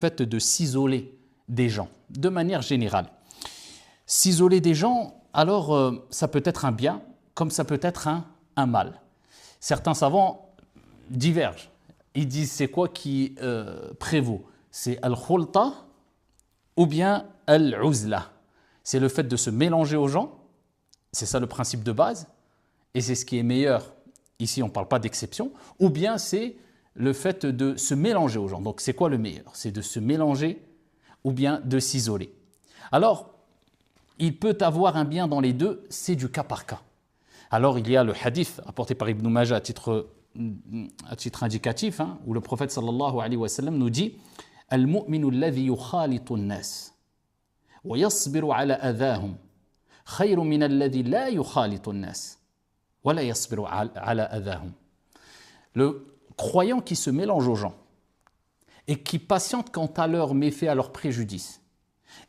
fait de s'isoler des gens, de manière générale. S'isoler des gens, alors ça peut être un bien, comme ça peut être un mal. Certains savants divergent. Ils disent c'est quoi qui prévaut? C'est al-khulta ou bien al-uzla. C'est le fait de se mélanger aux gens, c'est ça le principe de base, et c'est ce qui est meilleur. Ici, on ne parle pas d'exception, ou bien c'est le fait de se mélanger aux gens. Donc, c'est quoi le meilleur? C'est de se mélanger ou bien de s'isoler. Alors, il peut avoir un bien dans les deux, c'est du cas par cas. Alors, il y a le hadith apporté par Ibn Majah à titre indicatif, où le prophète sallallahu alayhi wa sallam nous dit « Al-mu'minu alladhi yukhalitu an-nas wa yasbiru ala adhahum khayru min alladhi la yukhalitu an-nas wa la yasbiru ala adhahum » Le croyant qui se mélange aux gens et qui patiente quant à leurs méfaits, à leurs préjudices,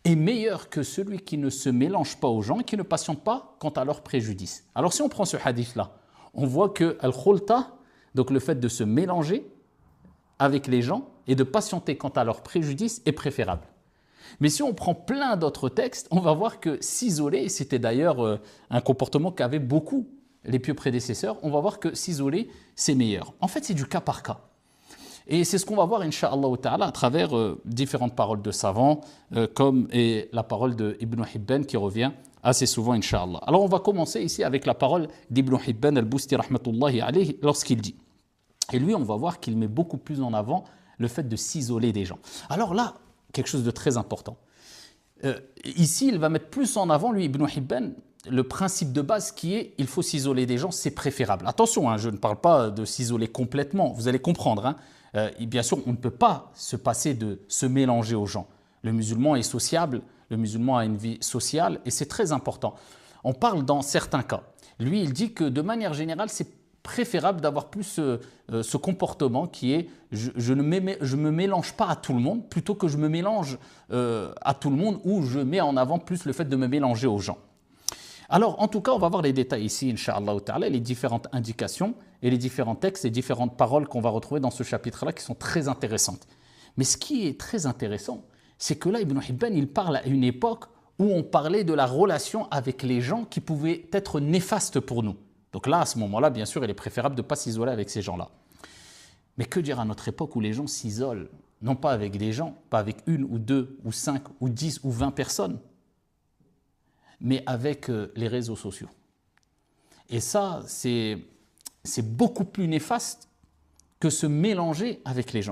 est meilleur que celui qui ne se mélange pas aux gens et qui ne patiente pas quant à leurs préjudices. Alors si on prend ce hadith-là, on voit que al-khulta, donc le fait de se mélanger avec les gens et de patienter quant à leurs préjudices est préférable. Mais si on prend plein d'autres textes, on va voir que s'isoler, c'était d'ailleurs un comportement qu'avaient beaucoup les pieux prédécesseurs, on va voir que s'isoler, c'est meilleur. En fait, c'est du cas par cas. Et c'est ce qu'on va voir, incha'Allah ta'ala, à travers différentes paroles de savants, comme et la parole d'Ibn Hibban qui revient assez souvent, incha'Allah. Alors, on va commencer ici avec la parole d'Ibn Hibban al-Busti, rahmatullahi alayhi, lorsqu'il dit. Et lui, on va voir qu'il met beaucoup plus en avant le fait de s'isoler des gens. Alors là, quelque chose de très important. Ici, il va mettre plus en avant, lui, Ibn Hibban, le principe de base qui est il faut s'isoler des gens, c'est préférable. Attention, je ne parle pas de s'isoler complètement, vous allez comprendre. Bien sûr, on ne peut pas se passer de se mélanger aux gens. Le musulman est sociable, le musulman a une vie sociale et c'est très important. On parle dans certains cas. Lui, il dit que de manière générale, c'est préférable d'avoir plus ce comportement qui est je me mélange pas à tout le monde plutôt que je me mélange à tout le monde ou je mets en avant plus le fait de me mélanger aux gens. Alors, en tout cas, on va voir les détails ici, incha'Allah ta'ala, les différentes indications et les différents textes et différentes paroles qu'on va retrouver dans ce chapitre-là qui sont très intéressantes. Mais ce qui est très intéressant, c'est que là, Ibn Hibban, il parle à une époque où on parlait de la relation avec les gens qui pouvaient être néfastes pour nous. Donc là, à ce moment-là, bien sûr, il est préférable de ne pas s'isoler avec ces gens-là. Mais que dire à notre époque où les gens s'isolent, non pas avec des gens, pas avec une ou deux ou 5 ou 10 ou 20 personnes, mais avec les réseaux sociaux. Et ça, c'est beaucoup plus néfaste que se mélanger avec les gens.